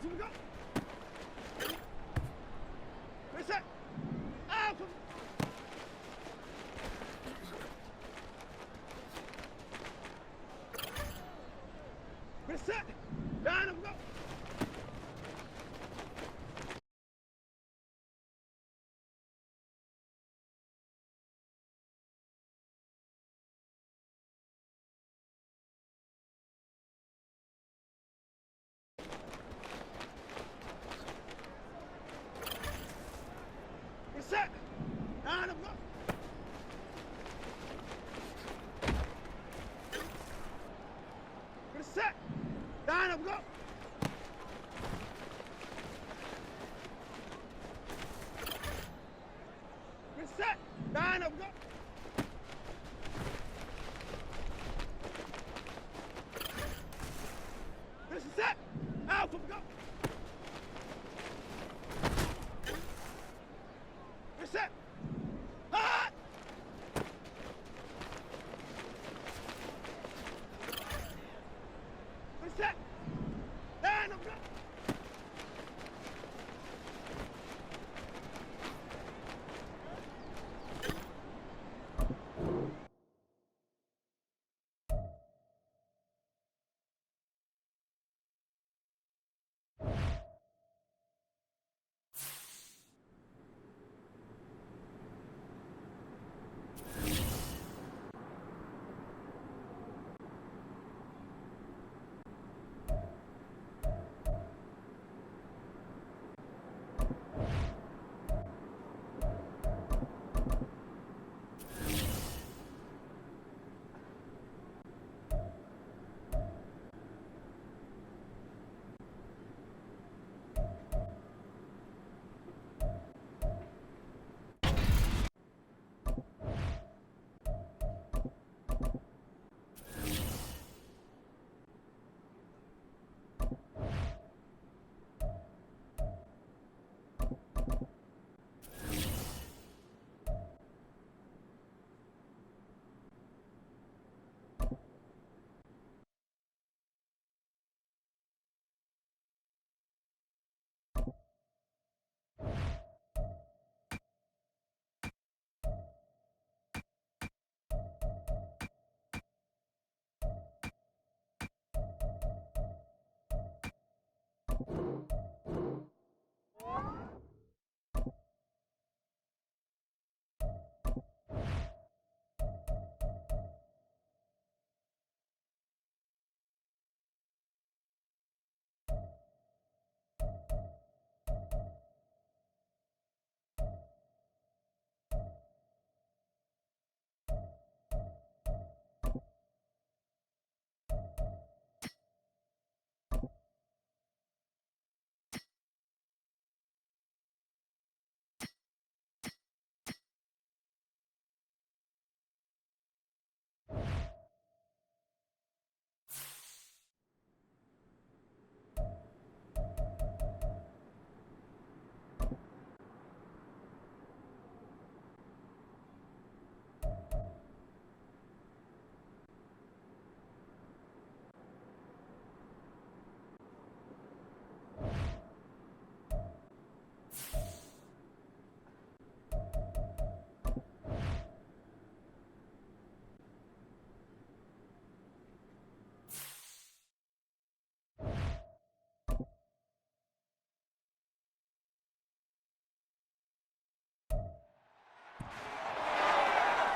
Out we go. Reset. Out. Reset. Down we go. Reset. Down we go. Reset. Down we go. Reset. Down we go. Reset. Out we go. Reset. Hot. Reset. Down we go.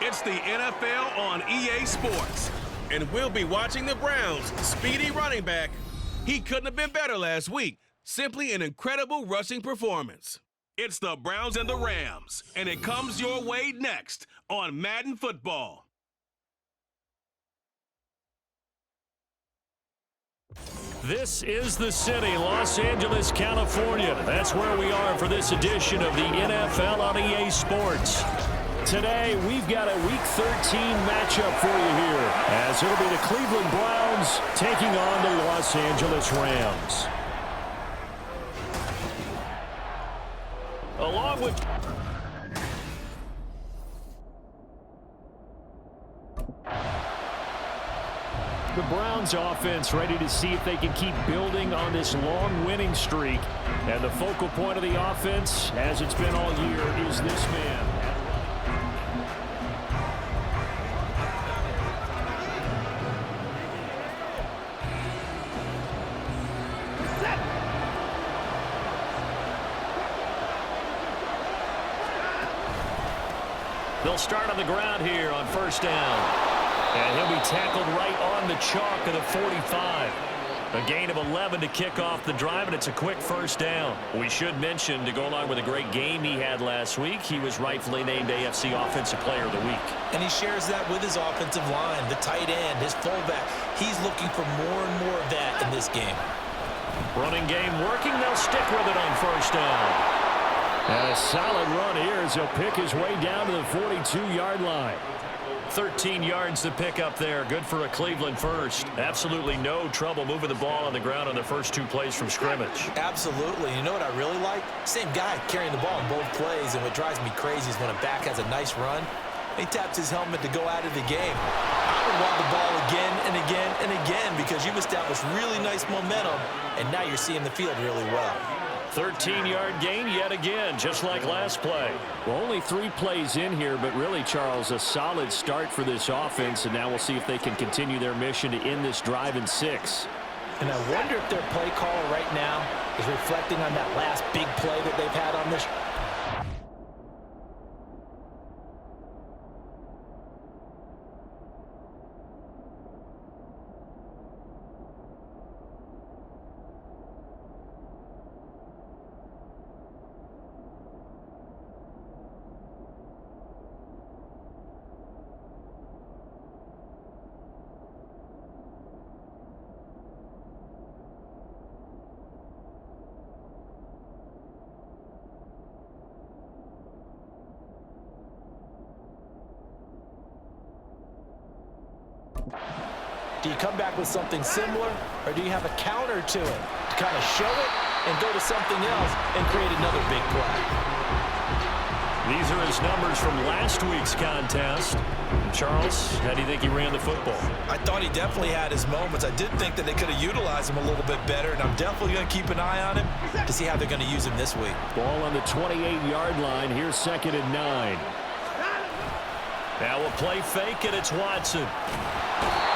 It's the NFL on EA Sports, and we'll be watching the Browns' speedy running back. He couldn't have been better last week. Simply an incredible rushing performance. It's the Browns and the Rams, and it comes your way next on Madden Football. This is the city, Los Angeles, California. That's where we are for this edition of the NFL on EA Sports. Today, we've got a Week 13 matchup for you here, as it'll be the Cleveland Browns taking on the Los Angeles Rams. Along with... The Browns offense ready to see if they can keep building on this long winning streak. And the focal point of the offense, as it's been all year, is this man. They'll start on the ground here on first down. And he'll be tackled right on the chalk of the 45. A gain of 11 to kick off the drive, and it's a quick first down. We should mention, to go along with a great game he had last week, he was rightfully named AFC Offensive Player of the Week. And he shares that with his offensive line, the tight end, his fullback. He's looking for more and more of that in this game. Running game working. They'll stick with it on first down. And a solid run here as he'll pick his way down to the 42-yard line. 13 yards to pick up there. Good for a Cleveland first. Absolutely no trouble moving the ball on the ground on the first 2 plays from scrimmage. Absolutely. You know what I really like? Same guy carrying the ball in both plays, and what drives me crazy is when a back has a nice run, he taps his helmet to go out of the game. I would want the ball again and again and again because you've established really nice momentum, and now you're seeing the field really well. 13-yard gain yet again, just like last play. Well, only 3 plays in here, but really, Charles, a solid start for this offense, and now we'll see if they can continue their mission to end this drive in 6. And I wonder if their play caller right now is reflecting on that last big play that they've had on this. Do you come back with something similar, or do you have a counter to it to kind of show it and go to something else and create another big play? These are his numbers from last week's contest. Charles, how do you think he ran the football? I thought he definitely had his moments. I did think that they could have utilized him a little bit better, and I'm definitely going to keep an eye on him to see how they're going to use him this week. Ball on the 28-yard line. Here's 2nd and 9. Now a play fake, and it's Watson.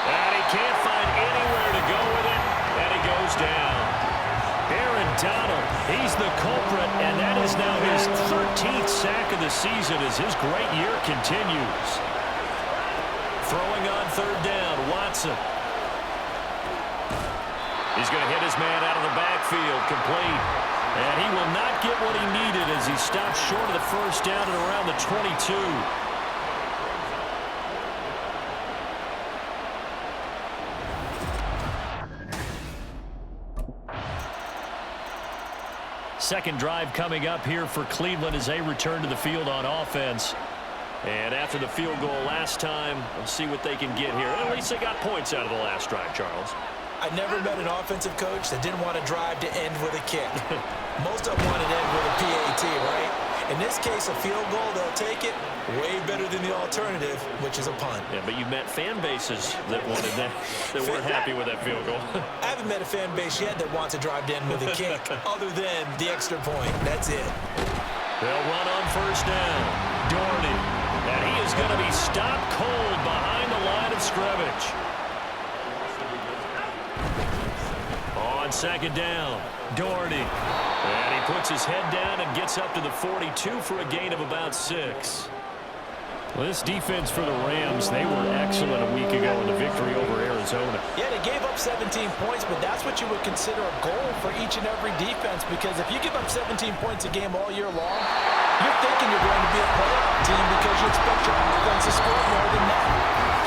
And he can't find anywhere to go with it, and he goes down. Aaron Donald, he's the culprit, and that is now his 13th sack of the season as his great year continues. Throwing on 3rd down, Watson. He's going to hit his man out of the backfield, complete. And he will not get what he needed as he stops short of the first down at around the 22. Second drive coming up here for Cleveland as they return to the field on offense. And after the field goal last time, we'll see what they can get here. At least they got points out of the last drive, Charles. I never met an offensive coach that didn't want to drive to end with a kick. Most of them want to end with a PAT, right? In this case, a field goal, they'll take it. Way better than the alternative, which is a punt. Yeah, but you met fan bases that wanted that, that weren't happy with that field goal. I haven't met a fan base yet that wants to drive to end with a kick, other than the extra point. That's it. They'll run on first down. Daugherty. And he is going to be stopped cold behind the line of scrimmage. On 2nd down, Daugherty. And he puts his head down and gets up to the 42 for a gain of about 6. Well, this defense for the Rams, they were excellent a week ago in the victory over Arizona. Yeah, they gave up 17 points, but that's what you would consider a goal for each and every defense, because if you give up 17 points a game all year long, you're thinking you're going to be a playoff team because you expect your offense to score more than that.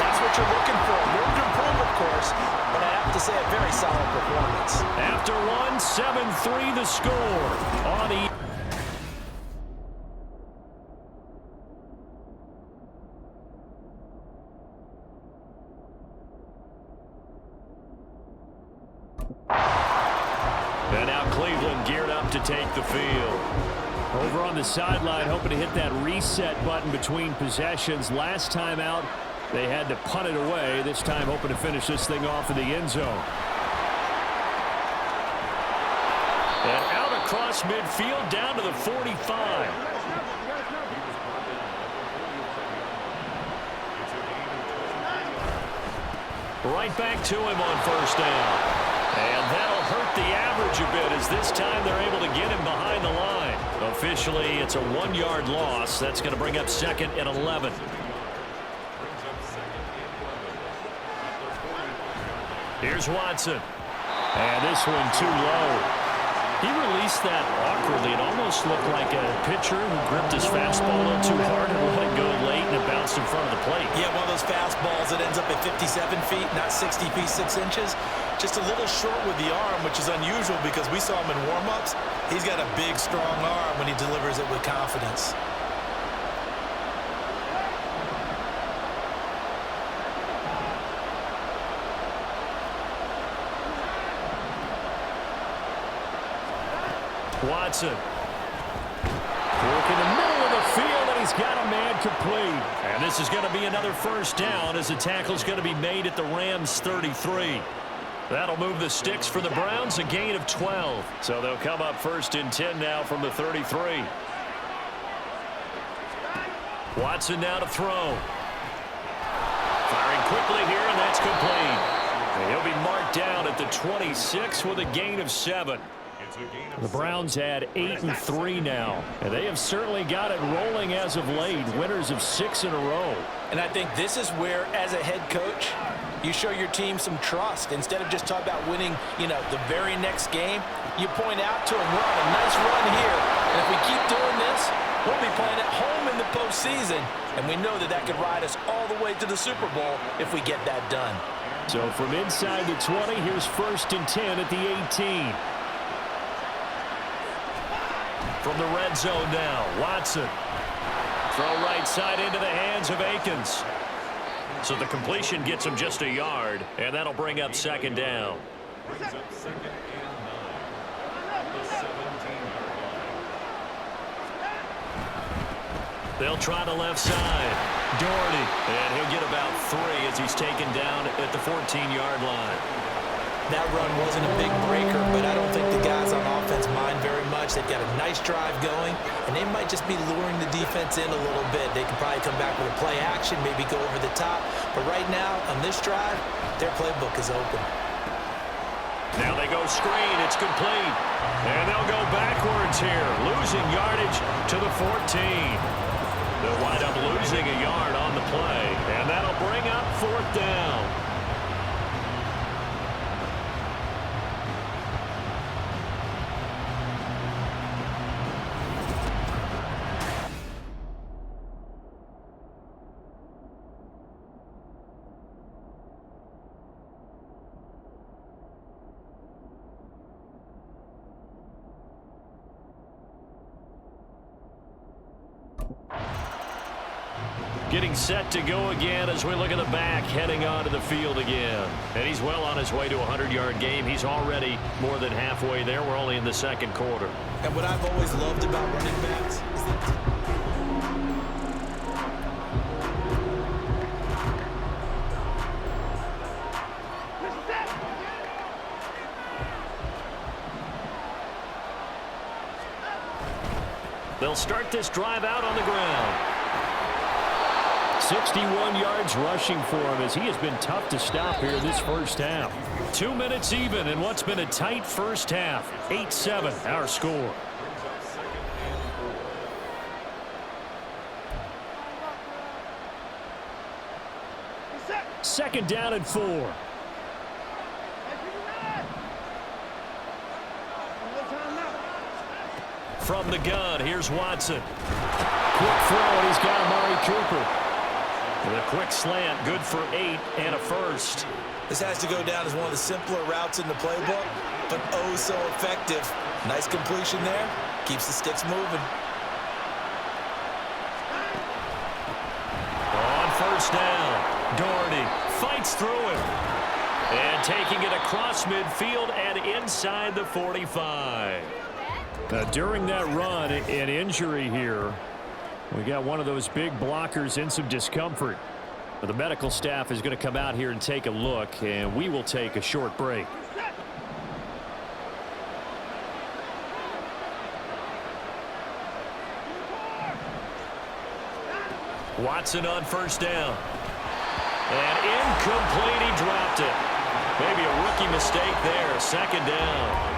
That's what you're looking for. Room to improve, of course, but I have to say a very solid performance. After one, 7-3 the score on the... And now Cleveland geared up to take the field. Over on the sideline, hoping to hit that reset button between possessions. Last time out, They had to punt it away, this time hoping to finish this thing off in the end zone. And out across midfield down to the 45. Right back to him on first down. And that'll hurt the average a bit as this time they're able to get him behind the line. Officially, it's a 1-yard loss. That's going to bring up 2nd and 11. Here's Watson. And this one too low. He released that awkwardly. It almost looked like a pitcher who gripped his fastball a little too hard and let it go late, and it bounced in front of the plate. Yeah, one of those fastballs that ends up at 57 feet, not 60 feet, 6 inches. Just a little short with the arm, which is unusual because we saw him in warm-ups. He's got a big, strong arm when he delivers it with confidence. Watson. Work in the middle of the field, and he's got a man complete. And this is going to be another first down as the tackle's going to be made at the Rams' 33. That'll move the sticks for the Browns, a gain of 12. So they'll come up 1st and 10 now from the 33. Watson now to throw. Firing quickly here, and that's complete. And he'll be marked down at the 26 with a gain of 7. The Browns had 8-3 now, and they have certainly got it rolling as of late, winners of 6 in a row. And I think this is where, as a head coach, you show your team some trust. Instead of just talking about winning, the very next game, you point out to them, run a nice run here. And if we keep doing this, we'll be playing at home in the postseason. And we know that that could ride us all the way to the Super Bowl if we get that done. So from inside the 20, here's 1st and 10 at the 18. From the red zone now, Watson. Throw right side into the hands of Akins. So the completion gets him just a yard, and that'll bring up 2nd down. They'll try the left side. Daugherty, and he'll get about 3 as he's taken down at the 14-yard line. That run wasn't a big breaker, but I don't think the guys on offense mind very much. They've got a nice drive going, and they might just be luring the defense in a little bit. They can probably come back with a play action, maybe go over the top. But right now, on this drive, their playbook is open. Now they go screen. It's complete. And they'll go backwards here, losing yardage to the 14. They'll wind up losing a yard on the play, and that'll bring up 4th down. Getting set to go again as we look at the back, heading onto the field again. And he's well on his way to a 100-yard game. He's already more than halfway there. We're only in the 2nd quarter. And what I've always loved about running backs is that they'll start this drive out on the ground. 61 yards rushing for him as he has been tough to stop here this first half. 2 minutes even in what's been a tight first half. 8-7 our score. Second down and 4. From the gun, here's Watson. Quick throw, and he's got Amari Cooper. With a quick slant, good for 8 and a first. this has to go down as one of the simpler routes in the playbook, but oh so effective. Nice completion there. Keeps the sticks moving. On first down, Daugherty fights through it. And taking it across midfield and inside the 45. During that run, an injury here. We got one of those big blockers in some discomfort. The medical staff is going to come out here and take a look, and we will take a short break. Watson on first down. And incomplete, he dropped it. Maybe a rookie mistake there, second down.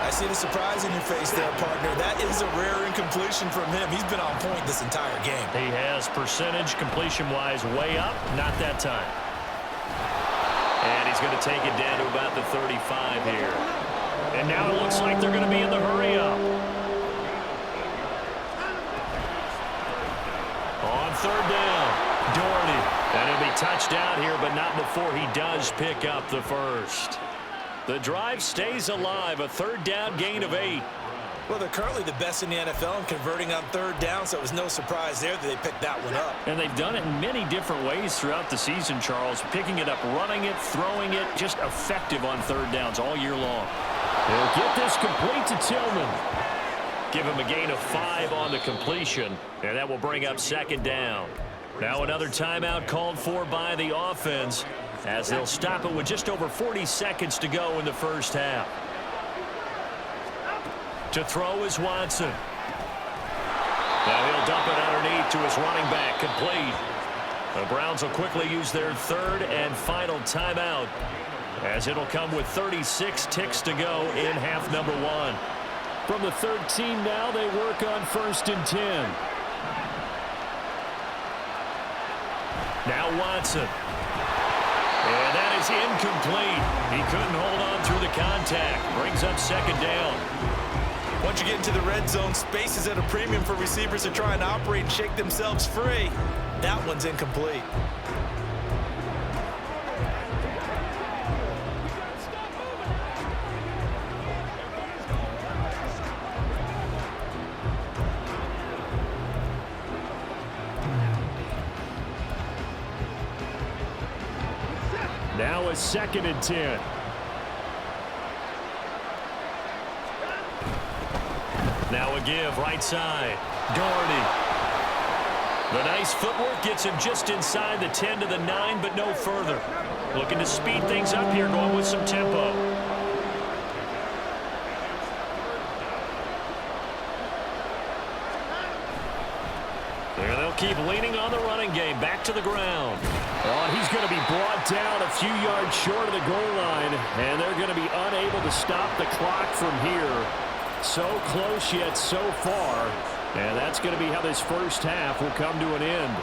I see the surprise in your face there, partner. That is a rare incompletion from him. He's been on point this entire game. He has percentage completion-wise way up, not that time. And he's going to take it down to about the 35 here. And now it looks like they're going to be in the hurry-up. On third down, Daugherty. And he'll be touched out here, but not before he does pick up the first. The drive stays alive, a third down gain of 8. Well, they're currently the best in the NFL in converting on third down, so it was no surprise there that they picked that one up. And they've done it in many different ways throughout the season, Charles. Picking it up, running it, throwing it, just effective on third downs all year long. They'll get this complete to Tillman. Give him a gain of 5 on the completion, and that will bring up second down. Now another timeout called for by the offense, as they'll stop it with just over 40 seconds to go in the first half. To throw is Watson. Now he'll dump it underneath to his running back, complete. The Browns will quickly use their third and final timeout, as it'll come with 36 ticks to go in half number 1. From the 13 now, they work on 1st and 10. Now Watson. And that is incomplete. He couldn't hold on through the contact. Brings up second down. Once you get into the red zone, space is at a premium for receivers to try and operate and shake themselves free. That one's incomplete. Now a 2nd and 10. Now a give, right side. Daugherty. The nice footwork gets him just inside the 10 to the 9, but no further. Looking to speed things up here, going with some tempo. There they'll keep leaning on the running game. Back to the ground. Oh, he's going to be brought down a few yards short of the goal line, and they're going to be unable to stop the clock from here. So close yet so far, and that's going to be how this first half will come to an end.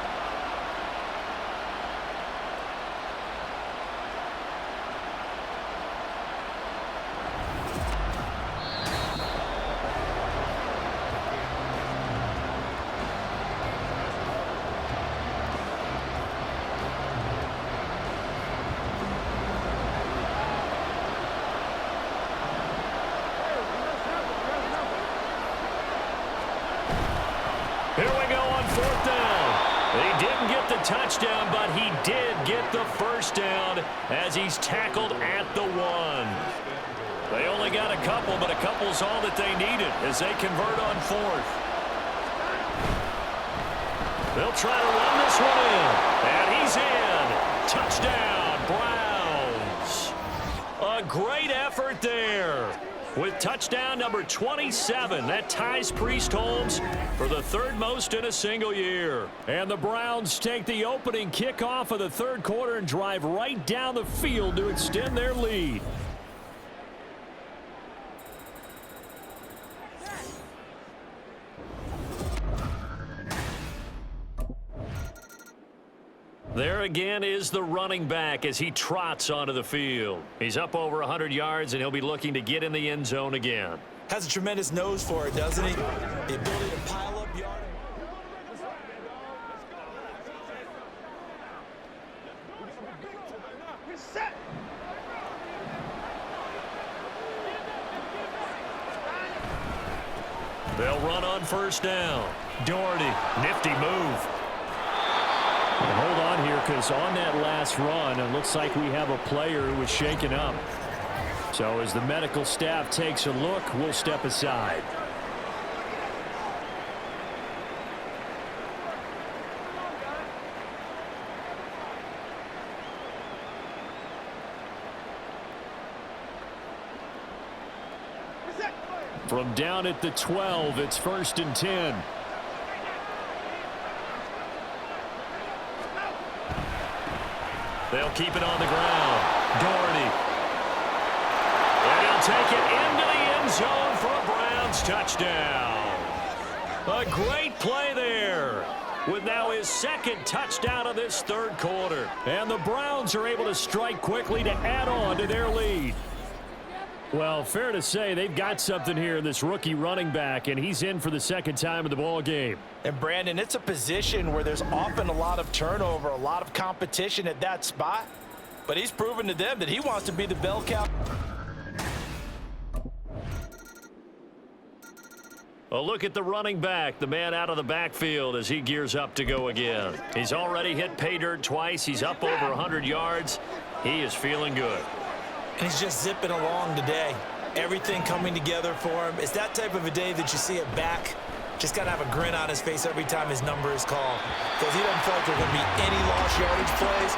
Here we go on 4th down. He didn't get the touchdown, but he did get the first down as he's tackled at the 1. They only got a couple, but a couple's all that they needed as they convert on 4th. They'll try to run this one in, and he's in. Touchdown, Browns. A great effort there. With touchdown number 27, that ties Priest Holmes for the 3rd most in a single year. And the Browns take the opening kickoff of the 3rd quarter and drive right down the field to extend their lead. There again is the running back as he trots onto the field. He's up over 100 yards, and he'll be looking to get in the end zone again. Has a tremendous nose for it, doesn't he? The ability to pile up yards. Reset. They'll run on 1st down. Daugherty, nifty move. Hold on here, because on that last run, it looks like we have a player who was shaken up. So as the medical staff takes a look, we'll step aside. From down at the 12, it's 1st and 10. They'll keep it on the ground. Daugherty. And he'll take it into the end zone for a Browns touchdown. A great play there, with now his 2nd touchdown of this 3rd quarter. And the Browns are able to strike quickly to add on to their lead. Well, fair to say they've got something here in this rookie running back, and he's in for the 2nd time of the ball game. And Brandon, it's a position where there's often a lot of turnover, a lot of competition at that spot. But he's proven to them that he wants to be the bell cow. A look at the running back, the man out of the backfield as he gears up to go again. He's already hit pay dirt twice. He's up over 100 yards. He is feeling good. And he's just zipping along today. Everything coming together for him. It's that type of a day that you see it back. Just got to have a grin on his face every time his number is called. Because he doesn't feel like there are going to be any lost yardage plays.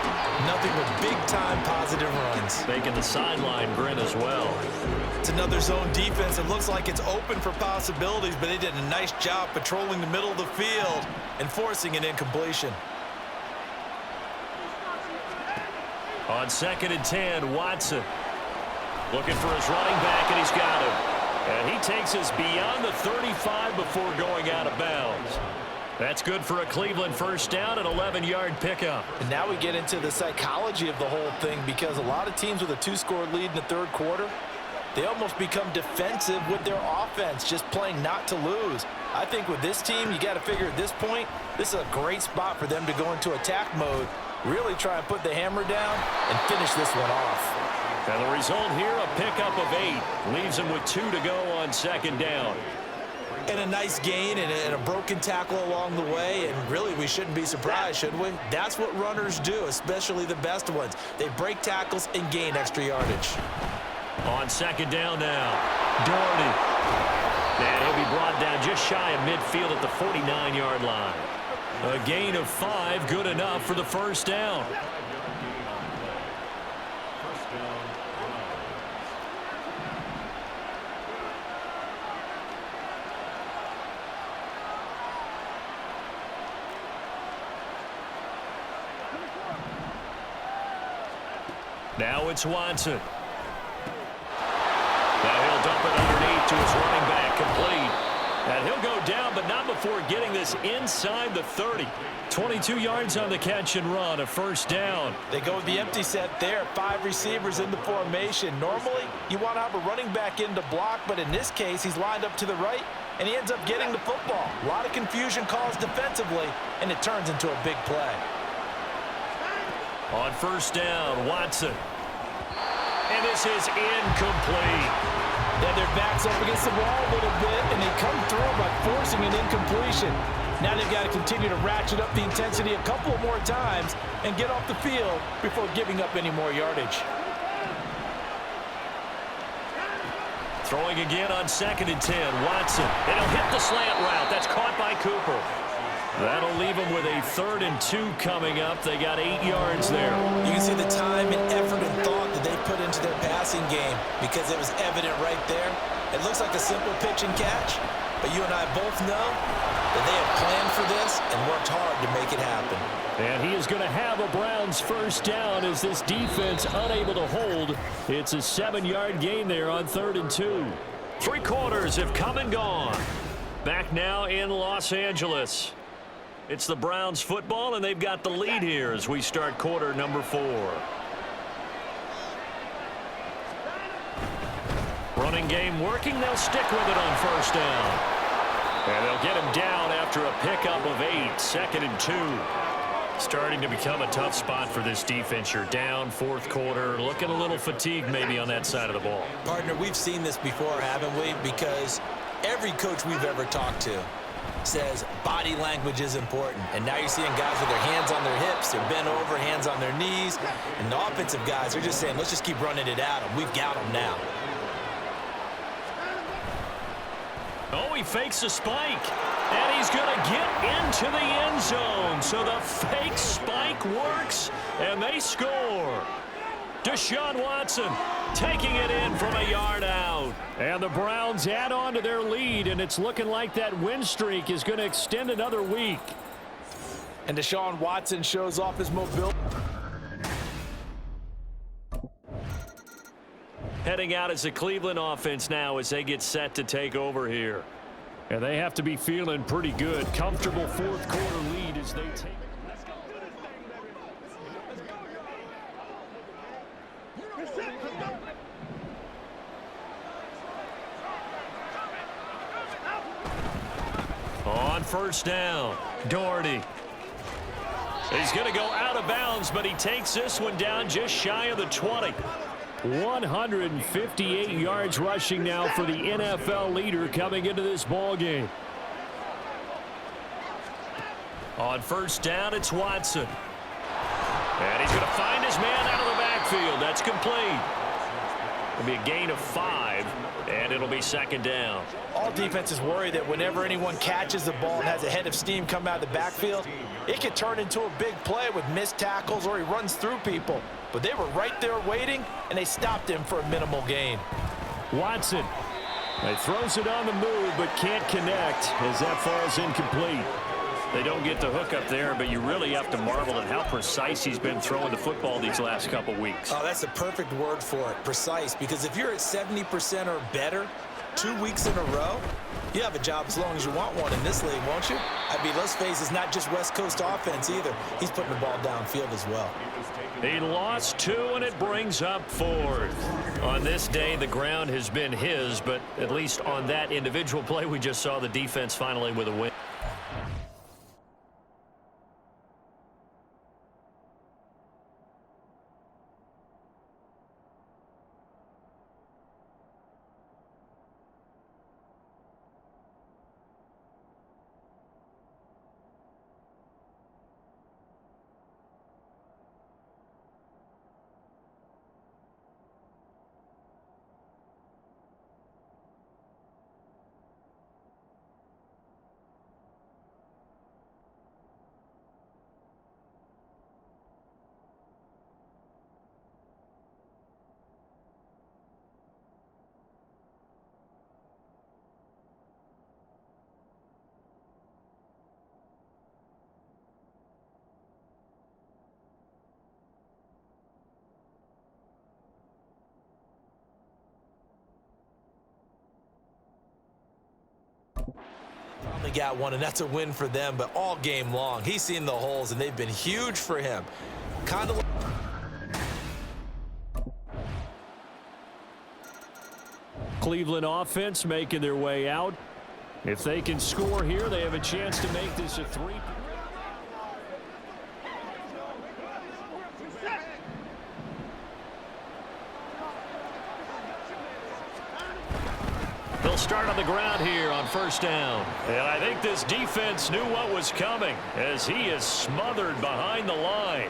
Nothing but big-time positive runs. Making the sideline grin as well. It's another zone defense. It looks like it's open for possibilities, but they did a nice job patrolling the middle of the field and forcing an incompletion. On 2nd and 10, Watson looking for his running back, and he's got him. And he takes us beyond the 35 before going out of bounds. That's good for a Cleveland 1st down and 11-yard pickup. And now we get into the psychology of the whole thing, because a lot of teams with a 2-score lead in the 3rd quarter, they almost become defensive with their offense, just playing not to lose. I think with this team, you got to figure at this point, this is a great spot for them to go into attack mode, really try and put the hammer down and finish this one off. And the result here, a pickup of 8. Leaves him with 2 to go on 2nd down. And a nice gain and a broken tackle along the way. And really, we shouldn't be surprised, should we? That's what runners do, especially the best ones. They break tackles and gain extra yardage. On 2nd down now, Daugherty. And he'll be brought down just shy of midfield at the 49-yard line. A gain of 5, good enough for the 1st down. Now it's Watson. Now he'll dump it underneath to his running back, complete. And he'll go down, but not before getting this inside the 30. 22 yards on the catch and run, a 1st down. They go with the empty set there, 5 receivers in the formation. Normally, you want to have a running back in to block, but in this case, he's lined up to the right, and he ends up getting the football. A lot of confusion caused defensively, and it turns into a big play. On 1st down, Watson. And this is incomplete. Yeah, their back's up against the wall a little bit, and they come through by forcing an incompletion. Now they've got to continue to ratchet up the intensity a couple more times and get off the field before giving up any more yardage. Throwing again on 2nd and 10, Watson. And he'll hit the slant route. That's caught by Cooper. That'll leave them with a 3rd and 2 coming up. They got 8 yards there. You can see the time and effort and thought that they put into their passing game, because it was evident right there. It looks like a simple pitch and catch, but you and I both know that they have planned for this and worked hard to make it happen. And he is going to have a Browns 1st down as this defense unable to hold. It's a 7-yard gain there on 3rd and 2. 3 quarters have come and gone. Back now in Los Angeles. It's the Browns football, and they've got the lead here as we start quarter number 4. Running game working. They'll stick with it on 1st down. And they'll get him down after a pickup of 8, 2nd and 2. Starting to become a tough spot for this defense. You're down 4th quarter, looking a little fatigued maybe on that side of the ball. Partner, we've seen this before, haven't we? Because every coach we've ever talked to says body language is important. And now you're seeing guys with their hands on their hips, they're bent over, hands on their knees. And the offensive guys are just saying, let's just keep running it at them. We've got them now. Oh, he fakes a spike. And he's going to get into the end zone. So the fake spike works, and they score. Deshaun Watson taking it in from a yard out. And the Browns add on to their lead, and it's looking like that win streak is going to extend another week. And Deshaun Watson shows off his mobility. Heading out as the Cleveland offense now as they get set to take over here. And they have to be feeling pretty good. Comfortable fourth quarter lead as they take. On first down, Daugherty. He's going to go out of bounds, but he takes this one down just shy of the 20. 158 yards rushing now for the NFL leader coming into this ball game. On first down, it's Watson. And he's going to find his man out of the backfield. That's complete. It'll be a gain of 5, and it'll be second down. All defenses worry that whenever anyone catches the ball and has a head of steam come out of the backfield, it could turn into a big play with missed tackles or he runs through people. But they were right there waiting, and they stopped him for a minimal gain. Watson. He throws it on the move, but can't connect as that falls incomplete. They don't get the hook up there, but you really have to marvel at how precise he's been throwing the football these last couple weeks. Oh, that's the perfect word for it, precise, because if you're at 70% or better 2 weeks in a row, you have a job as long as you want one in this league, won't you? I mean, let's face it, it's not just West Coast offense either. He's putting the ball downfield as well. He lost 2, and it brings up 4th. On this day, the ground has been his, but at least on that individual play, we just saw the defense finally with a win. Finally got one, and that's a win for them, but all game long, he's seen the holes, and they've been huge for him. Kind of. Cleveland offense making their way out. If they can score here, they have a chance to make this a 3. They'll start on the ground here on first down. And I think this defense knew what was coming as he is smothered behind the line.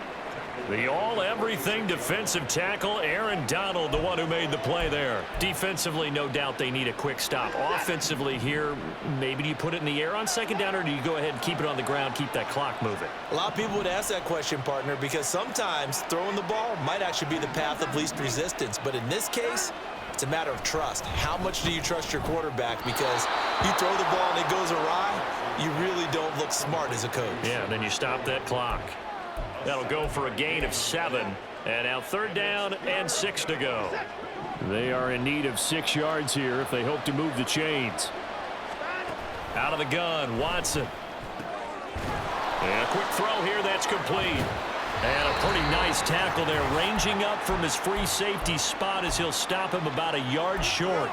The all-everything defensive tackle, Aaron Donald, the one who made the play there. Defensively, no doubt they need a quick stop. Offensively here, maybe do you put it in the air on second down, or do you go ahead and keep it on the ground, keep that clock moving? A lot of people would ask that question, partner, because sometimes throwing the ball might actually be the path of least resistance. But in this case, it's a matter of trust. How much do you trust your quarterback? Because you throw the ball and it goes awry, you really don't look smart as a coach. Yeah, and then you stop that clock. That'll go for a gain of 7. And now third down and 6 to go. They are in need of 6 yards here if they hope to move the chains. Out of the gun, Watson. And a quick throw here, that's complete. And a pretty nice tackle there, ranging up from his free safety spot as he'll stop him about a yard short.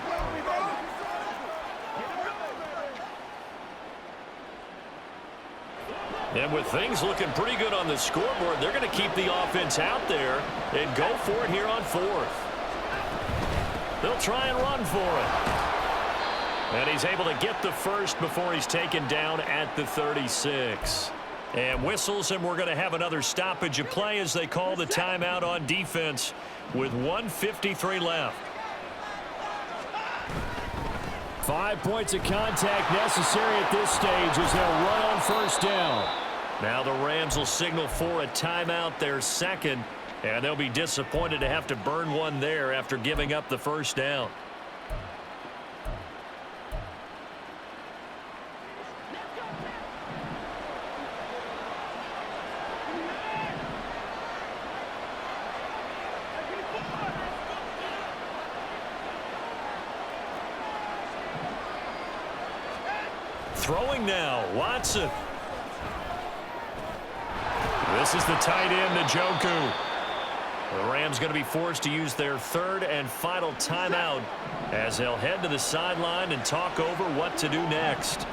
And with things looking pretty good on the scoreboard, they're going to keep the offense out there and go for it here on 4th. They'll try and run for it. And he's able to get the first before he's taken down at the 36. And whistles, and we're going to have another stoppage of play as they call the timeout on defense with 1:53 left. 5 points of contact necessary at this stage as they'll run on first down. Now the Rams will signal for a timeout, their second, And they'll be disappointed to have to burn one there after giving up the first down. Throwing now, Watson. This is the tight end, Njoku. The Rams going to be forced to use their third and final timeout as they'll head to the sideline and talk over what to do next.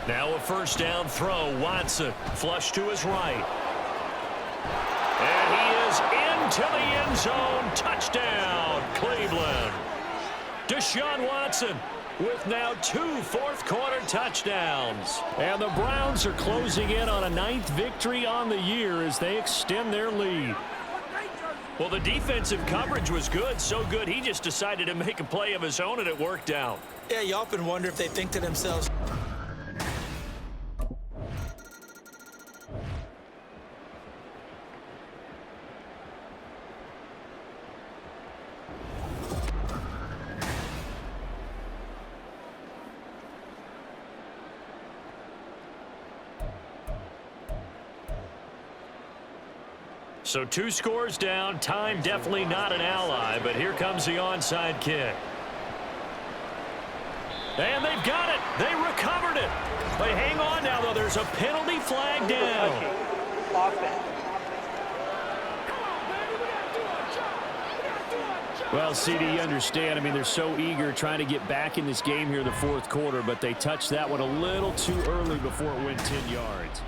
Now a first down throw, Watson. Flush to his right. And he is into the end zone. Touchdown, Cleveland. Deshaun Watson with now 2 fourth-quarter touchdowns. And the Browns are closing in on a 9th victory on the year as they extend their lead. Well, the defensive coverage was good, so good he just decided to make a play of his own, and it worked out. Yeah, you often wonder if they think to themselves, So 2 scores down, time definitely not an ally, but here comes the onside kick. And they've got it. They recovered it. But hang on now, though. There's a penalty flag down. Well, CD, you understand. I mean, they're so eager trying to get back in this game here in the 4th quarter, but they touched that one a little too early before it went 10 yards.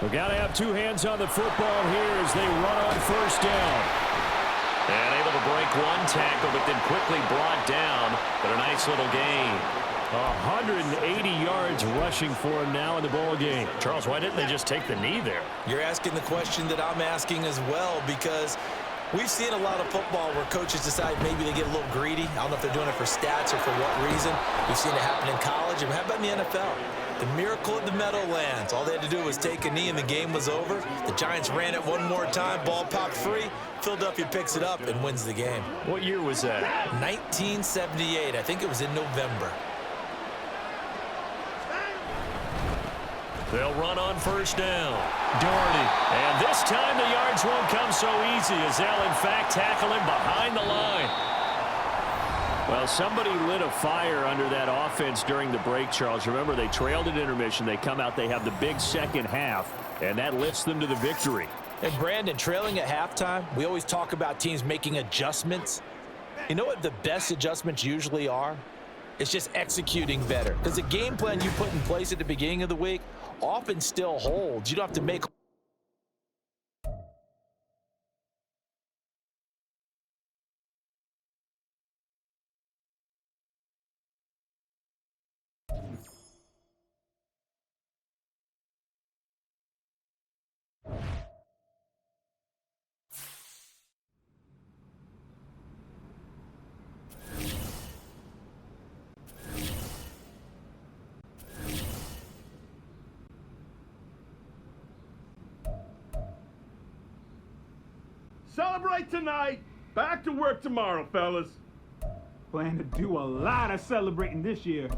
We've got to have 2 hands on the football here as they run on first down. And able to break 1 tackle, but then quickly brought down. But a nice little gain. 180 yards rushing for him now in the ball game. Charles, why didn't they just take the knee there? you're asking the question that I'm asking as well, because we've seen a lot of football where coaches decide maybe they get a little greedy. I don't know if they're doing it for stats or for what reason. We've seen it happen in college. And how about in the NFL? The miracle of the Meadowlands. All they had to do was take a knee and the game was over. The Giants ran it one more time. Ball popped free. Philadelphia picks it up and wins the game. What year was that? 1978. I think it was in November. They'll run on first down. Daugherty. And this time the yards won't come so easy as they'll, in fact, tackle him behind the line. Well, somebody lit a fire under that offense during the break, Charles. Remember, they trailed at intermission. They come out, they have the big second half, and that lifts them to the victory. And Brandon, trailing at halftime, we always talk about teams making adjustments. You know what the best adjustments usually are? It's just executing better. Because the game plan you put in place at the beginning of the week often still holds. You don't have to make Celebrate tonight. Back to work tomorrow, fellas. Plan to do a lot of celebrating this year.